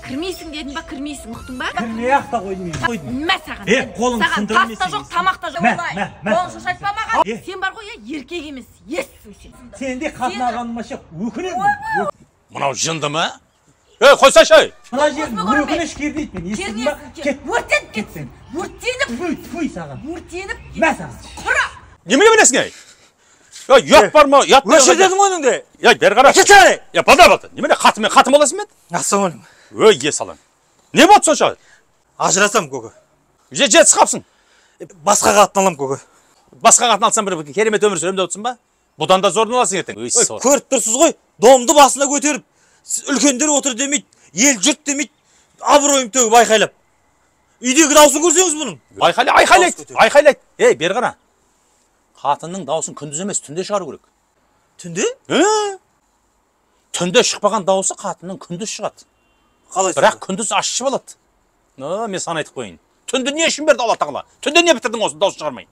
Кірмейсің дедің ба, кірмейсің, ұқтың ба? Кірмей-ақ та қойдым. Мә саған. Қолын сындырмайсың. Саған тас та жоқ, тамақ та жоқ. Қолын шошайтпа маған. Сен бар ғой, еркек емес, ессің сен. Сен де қатын алғаныма шық, өкінемін. Мынау жынды ма? Қойсайшы! Мына жерін өкініш кердейді мен, естің ба? Өртеніп кетсін. Өртеніп. Фуй саған. Өртеніп. Мә саған. Құра. Немене білесің ей? Ят бар ма? Ят бар. Өшір дедің өніңде. Бері қара. Кетсәне. Балда. Немене қатым боласың мен? Ассалаумалейкум. Ой, салам. Не болды сонша? Ажырасам көке. Жетсіз қапсың. Басқа қатын алам көке. Басқа қатын алсам бір керемет өмір сүремін деп отырсың ба? Бұдан да зорын аласың ертең. Көріп тұрсыз ғой, домды басына көтеріп, үлкендер отыр демейді, ел жұрт демейді, абыройым төгіп айқайлап. Үйдегі даусын көрсеңіз бұның. Айқайлайды. Ей, бері қара. Қатынның даусын күндіз емес, түнде шығару керек. Түнде? Түнде шықпаған дауысы қатынның күндіз шығады. Бірақ күндіз ашшы болады. Мен сан айтып қойын. Түнді не үшін берді Алла тағала? Түнде не бітірдің осы даусын шығармай?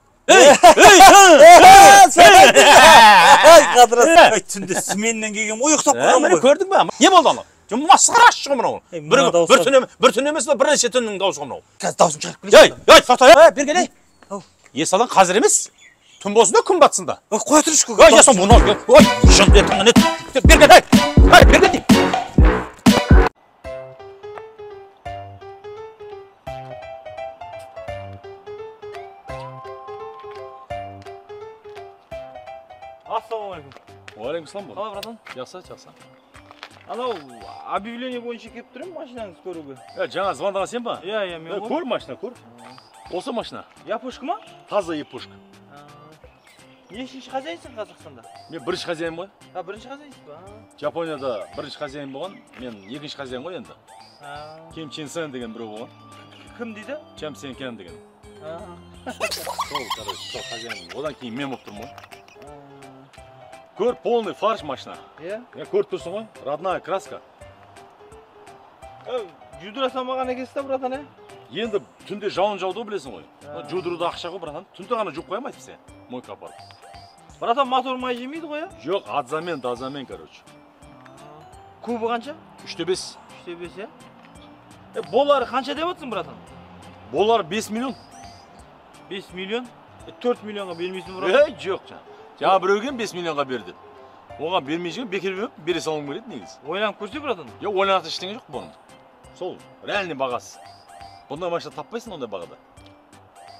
Түнде сменнен келген ой ұйықтап қалған ғой. Көрдің ба? Не болды ана? Масқара ашшы мынау. Бір түн емес, бірнеше түннің даусы мынау. Қазір даусын шығарып келесің. Тоқта, бергелей. Есалаң қазір емес. Түн болсын да, күн батсын да. Қоя тұршы көке. Есалаң мұны. Ой, жын бетіңін ет. Бергелей. Ассалаумалейкум. Уалейкум салам. Қалай братан? Жақсы. Анау объявление бойынша келіп тұрмын машинаңызды көруге. Жаңа звондаған сен ба? Иә, мен ғой. Көр машина, көр. Осы машина. Япошка ма? Таза япошка. Нешінші хозяйсың Қазақстанда? Мен бірінші хозяин ғой. Бірінші хозяйсың ба? Жапонияда бірінші хозяин болған, мен екінші хозяин ғой енді. Ким Чен Сен деген біреу болған. Кім дейді? Чам Сен Кен деген. Сол хозяин. Одан кейін мен болып тұрмын ғой. Көр, полный фарш машина. Көріп тұрсың ғой, родная краска. Жудырасам маған екенсіз да, братан, Енді түнде жауын жауды білесің ғой. Жудыруды ақша ғой, братан. Түнде ғана жуып қоямайды сен. Мойка апарып. Братан, мотор май жемейді ғой, Жоқ, адзамен, дазамен, короче. Кубы қанша? 3-5. 3-5, Болары қанша деп отырсың, братан? Болар 5 миллион. 5 миллион? 4 миллионға бермейсің, братан? Жоқ, жаңа біреуген 5 миллионға берді. Оған бермей жүрген бекер беріп, бере салуым керек негізі. Ойланып көрсе, братан? Жоқ, ойланатын ештеңе жоқ бұның. Сол, реальный бағасы. Бұндай машина таппайсың ондай бағада.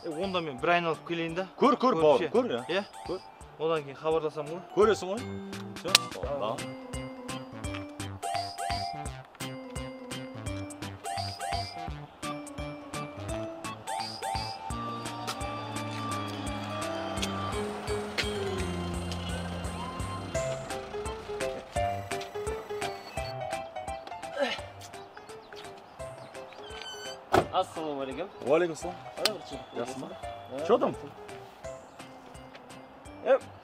Онда мен бір айналып келейін да. Көр, бауырым, көр, Көр. Одан кейін хабарласам ғой. Көресің ғой. Все, Ассалаумалейкум. Уалейкум салам. Жақсы ма? Что там?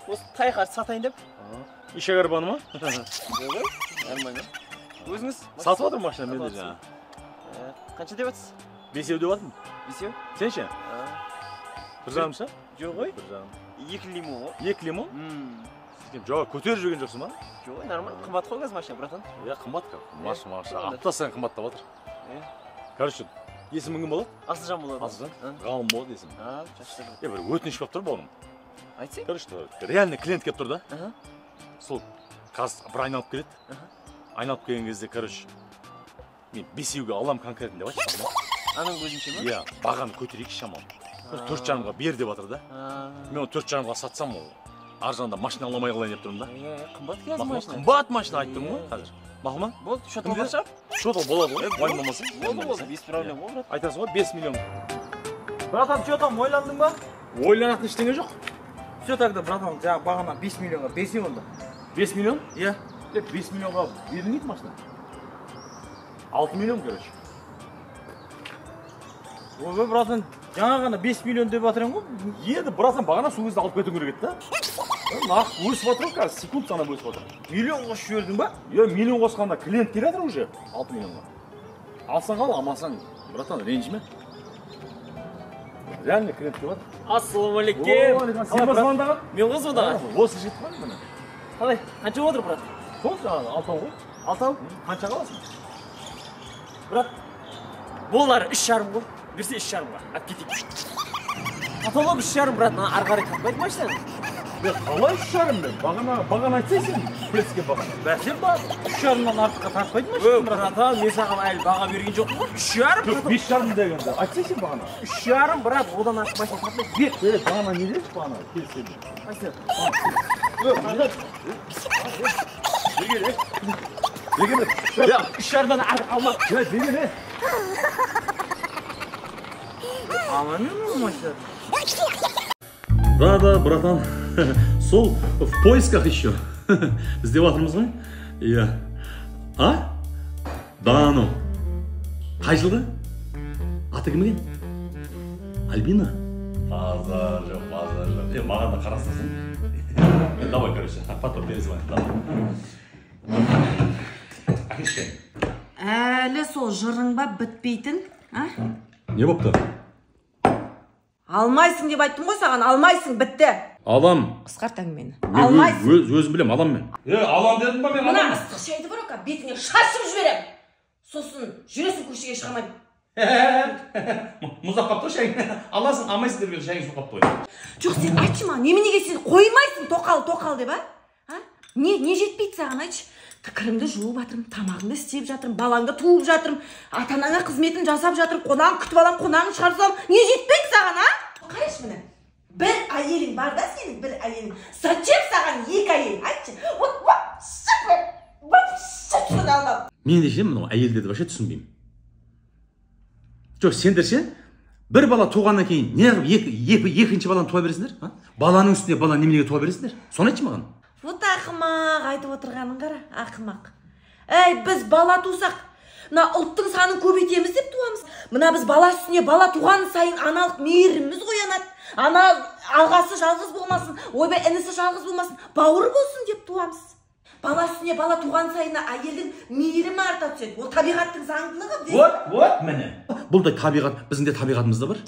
Осы тайқарды сатайын деп. Ишек арбаны ма? Нормально. Өзіңіз? Сатып отыр машина менде жаңа. Қанша деп жатсыз? 5 деп жатырмын. 5? Сен ше? 1 жарым ше? Жоқ ғой. 1 жарым. 2 лимон ғой. 2 лимон? Жоқ, көтеріп жүрген жоқсың ба? Жоқ, нормально. Қымбат қой қазір машина, братан. Қымбат машина. Апта сайын қымбаттап жатыр. Короче, есімің кім болады? Асылжан болады. Асылжан? Ғалым болады есім. Жақсы. Бір өтініш болып тұр бауырым. Айтсай? Короче, реальный клиент келіп тұр да. Сол қазір бір айналып келеді. Айналып келген кезде, короче, мен 5-еуге алам конкретно деп айтшы. Аның көзінше ма? Иә, бағаны көтерейік шамал. 4 жарымға бер деп жатыр да. Мен 4 жарымға сатсам ол аржанда машина аламай қалайын деп тұрмын да. Қымбат кез машина. Қымбат машина айтып тұрмын ғой қазір. Мақұл ма? Болды, шот болған шығар? Шот болады ғой, уайымдамасың. Болды, без проблем ғой, брат. Айтасың ғой, 5 миллион. Братан, что там, ойландың ба? Ойланатын ештеңе жоқ. Все тогда, братан, жаңа бағана 5 миллионға берсе онда. 5 миллион? Иә. 5 миллионға берілмейді машина. 6 миллион, короче. Ой, братан, жаңа ғана 5 миллион деп жатырың ғой? Енді, братан, бағана сол кезде алып кетуің керек еді да. Нақ өсіп жатыр ғой, қазір секунд санап өсіп жатыр. Миллион қосып жібердің ба? Иә, миллион қосқанда клиент келе жатыр уже 6 миллионға. Алсаң ал, алмасаң, братан, ренжіме. Реально клиент келіп жатыр. Ассалаумалейкум. Сен ба звондаған? Мен ғой звондаған. Осы жетіп қой міне. Қалай? Қанша отыр, брат? Сол жаңағы 6 ғой. 6? Қанша қаласың? Брат, болар 3,5 ғой. Берсе 3,5-ға. Алып кетейік. Каталог 3,5, брат. Ары қарай тартпайды машина. Қалай 3,5 мен? Бағана айтсайсың, плеске бағана. Бәсе бар. 3,5-нан артыққа тартпайды машина. Братан, мен саған әлі баға берген жоқпын ғой. 3,5. 5,5 дегенде. Айтсайсың бағана. 3,5, брат. Одан артық машина тартпайды. Бер, бағана не деді бағана? Келсең. Қайсы? Дегені. Я 3,5-дан артық алма. Я дегені. Алмамен ол машина. Да, братан. Сол в поисках еще. Бізде батырмыз ғой? Иә. А? Да, ну. Қай жылғы? Аты кім екен? Альбина? Базар жоқ. Маған да қарастырсың. Давай, короче, потом перезвоним. Әкешкен. Әлі сол жырың ба бітпейтін, а? Не бопты? Алмайсың деп айттым ғой саған, алмайсың, бітті. Алам. Қысқарт әңгімені. Алмайсың. Өзім білем, алам мен. Алам дедім ба мен? Мына ыстық шайды бар оқа, бетіңе шашып жіберем. Сосын жүресің көшеге шығамайды. Мұздақ қапты шайың. Аласың, алмайсың деп шайың су қапты ғой. Жоқ, сен айтшы маған, неменеге сен қоймайсың тоқал деп, а? Не жетпейді саған, айтшы? Кірімді жуып жатырмын, тамағыңды істеп жатырмын, балаңды туып жатырмын, ата-анаңа қызметін жасап жатырмын, қонағын күтіп алам, қонағын шығарсам, не жетпейді саған, а? Қарашы міне, бір әйелің бар да сенің, бір әйелің. Зачем саған 2 әйел, айтшы? Түсін алмам. Мен де ше, мынау әйелдерді вообще түсінбеймін. Жоқ, сендер ше, бір бала туғаннан кейін неғып екінші баланы туа бересіңдер? Баланың үстіне бала неменеге туа бересіңдер? Соны айтшы маған. Вот ақымақ айтып отырғаның қара, ақымақ. Әй, біз бала тусақ, мына ұлттың санын көбейтеміз деп туамыз. Мына біз бала үстіне бала туған сайын аналық мейіріміз оянады. Ана ағасы жалғыз болмасын, ойбай інісі жалғыз болмасын, бауыр болсын деп туамыз. Бала үстіне бала туған сайын әйелдің мейірімі арта түседі. Ол табиғаттың заңдылығы. Вот, міне. Бұл да табиғат, біздің де табиғатымызда бар.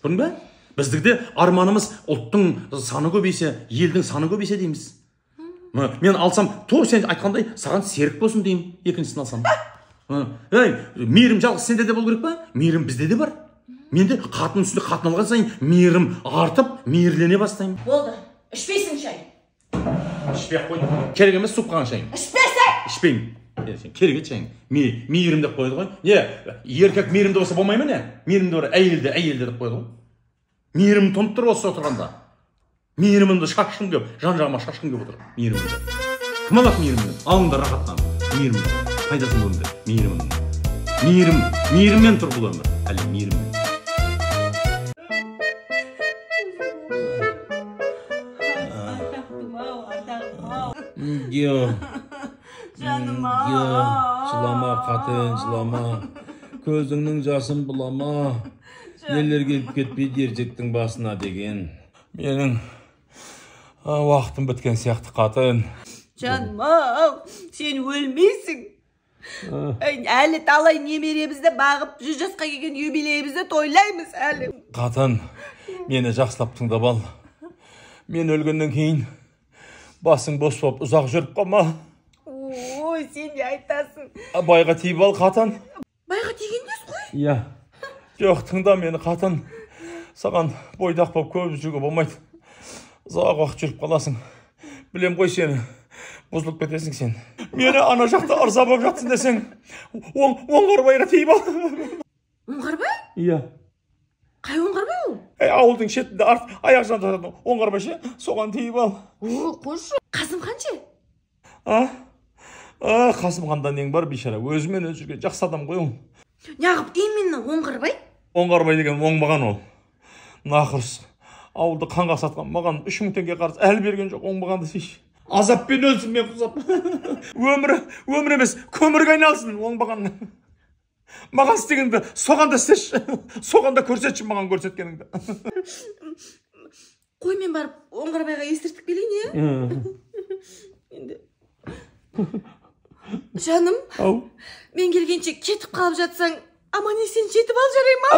Көрдің бе? Біздігде арманымыз ұлттың саны көбейсе, елдің саны көбейсе дейміз. Мен алсам, сен айтқандай, саған серік болсын деймін, екіншісін алсам. Мейірім жалғыз сенде де бол керек па? Мейірім бізде де бар. Менде қатын үстінде қатын алған сайын мейірім артып, мейірлене бастаймын. Болды, ішпейсің шай. Ішпей-ақ қойды. Керек емес суып қалған шайың. Ішпесің! Ішпеймін. Керек ет шайың. Мейірім деп қойды ғой. Еркек мейірімді болса болмай ма не? Мейірімді бар, әйелді деп қойды ғой. Мейірім тұнып тұр осы отырғанда. Мейірімімді шашқым кеп, жан-жағыма шашқым кеп отыр. Мейірімімді. Кім алады мейірімімді? Алыңдар рахаттан. Мейірімімді. Пайдасын көріңдер. Мейіріммен тұр бұл өмір. Әлі мейіріммен. Жылама қатын, жылама. Көзіңнің жасын бұлама. Нелер келіп кетпейді еркектің басына деген. Менің уақытым біткен сияқты қатын. Жаным, сен өлмейсің. Әлі талай немеремізді бағып, 100 жасқа келген юбилейімізді тойлаймыз әлі. Қатын, мені жақсылап тыңдап ал. Мен өлгеннен кейін басың бос болып ұзақ жүріп қалма. Ой, сен не айтасың? Байға тиіп ал, қатын. Байға тигендес қой? Иә. Жоқ, тыңда мені, қатын. Саған бойдақ болып көп жүруге болмайды. Ұзақ уақыт жүріп қаласың. Білем ғой сені. Бұзылып кетесің сен. Мені ана жақта ырза болып жатсың десең, оңғарбайға тиіп ал. Оңғарбай? Иә. Қай оңғарбай ол? Ауылдың шетінде аяқ жан тұратын оңғарбай ше, соған тиіп ал. Қойшы. Қасымхан ше? Қасымханда нең бар бейшара, өзімен өзі жүрген жақсы адам ғой ол. Неғып именно оңғарбай? Оңғарбай деген оңбаған ол. Нақырс. Ауылды қанға сатқан маған 3000 теңге қарыз әлі берген жоқ, оңбағанды сейші. Азаппен өлсін мен құсап. Өмір емес, көмірге айналсын оңбаған. Маған істегенді соғанда істеші. Соғанда көрсетші маған көрсеткеніңді. Қой мен барып оңғарбайға естіртіп келейін, е? Жаным, мен келгенше кетіп қалып жатсаң, аман есен жетіп ал жарай ма?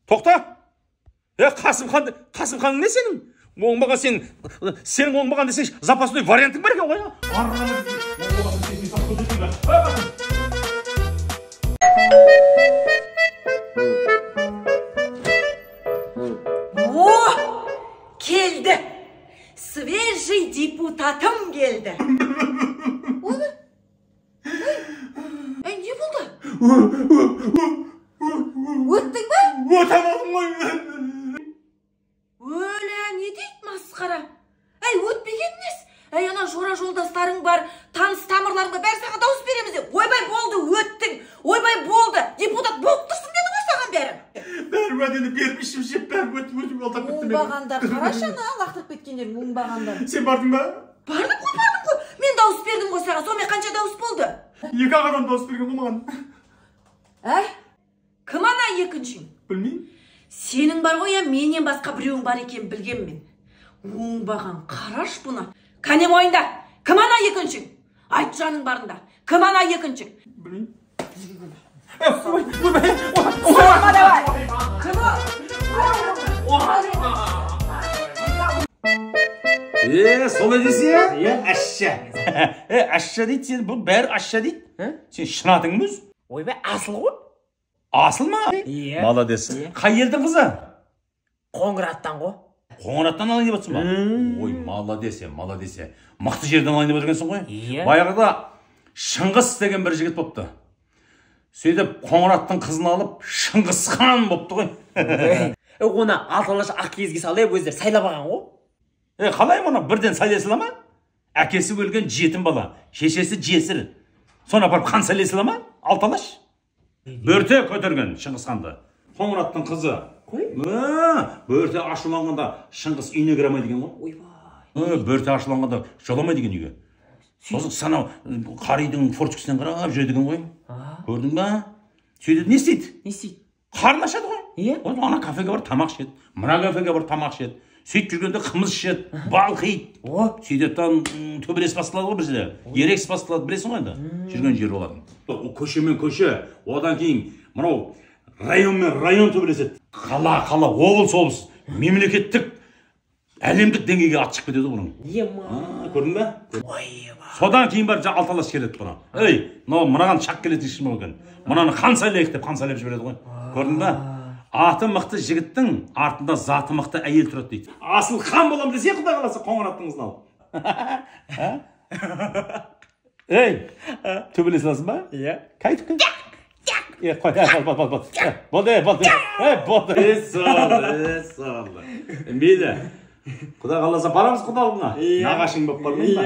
Тоқта! Қасымхан не сенің? оңбаған сен оңбаған десең запасной вариантың бар екен ғой. О, келді. Свежий депутатым келді. Оны? Не болды? Өттің ба? Өтемадым ғой. Өлә, не дейді масқара? Өтпеген нес? Ана жора жолдастарың бар, таныс тамырларыңға бәрі саған дауыс береміз де. Ойбай болды, өттің. Ойбай болды, депутат болып тұрсың деді ғой саған бәрі. Бәрі өтені бермешім жеп, бәрі өтіп алдап кетті. Оңбағандар, қарашы ана, лақтырып кеткендер, оңбағандар. Сен бардың ба? Бардым ғой. Мен дауыс бердім ғой саған, сонымен қанша дауыс болды? 2 адам дауыс берген ғой маған. Кім ана екіншің? Білмеймін. Сенің бар ғой, менен басқа біреуің бар екен білгем мен. Оңбаған, қараш бұны. Кәне мойында, кім ана екіншің? Айт жаның барында, кім ана екіншің? Білмеймін. Солай десе? Ашша. Ашша дейді, сен бұл бәрі ашша дейді. Сен шынатың мұз? Ойбай, асыл ғой. Асыл ма? Молодец. Қай елдің қызы? Қоңыраттан ғой. Қоңыраттан алайын деп отырсың ба? Ой, молодец. Мықты жерден алайын деп отырғансың ғой. Баяғыда Шыңғыс деген бір жігіт болыпты. Сөйтіп Қоңыраттың қызын алып Шыңғыс хан болыпты ғой. Оны алталаш ақ киізге салып өздері сайлап алған ғой. Қалай мұны бірден сайлайсыла ма? Әкесі өлген жетім бала, шешесі жесір. Соны апарып хан сайлайсыла ма? Алталаш. Бөрте көтерген Шыңғыс ханды. Қоңыраттың қызы. Бөрте ашуланғанда Шыңғыс үйіне кіре алмайды деген ғой. Бөрте ашуланғанда жоламайды деген үйге. Сосын санау қаридың фортүкісінен қарап жүреді екен ғой. Көрдің ба? Сөйтеді не істейді? Қарын ашады ғой. Ана кафеге бар тамақ ішеді, мына кафеге бар тамақ ішеді. Сөйтіп жүргенде қымыз ішеді, балқиды. Сөйтіп төбелес басталады ғой бізде. Ерекс басталады, білесің ғой енді. Жүрген жер болады. Көше мен көше, одан кейін мынау район мен район төбелеседі. Қала, облыс, мемлекеттік, әлемдік деңгейге ат шығып кетеді бұның. Көрдің бе? Содан кейін бар алталас келеді бұна. Мынаған шақ келетін ішім екен. Мынаны хан сайлайық деп хан сайлап жібереді ғой. Көрдің бе? Аты мықты жігіттің артында заты мықты әйел тұрады дейді. Асыл хан болам десе, құдай қаласа Қоңыраттың қызын алып. Төбелесе аласың ба? Қайтып кел. Болды. Мейлі. Құдай қаласа барамыз құдалығына. Нағашың болып бармайын ба?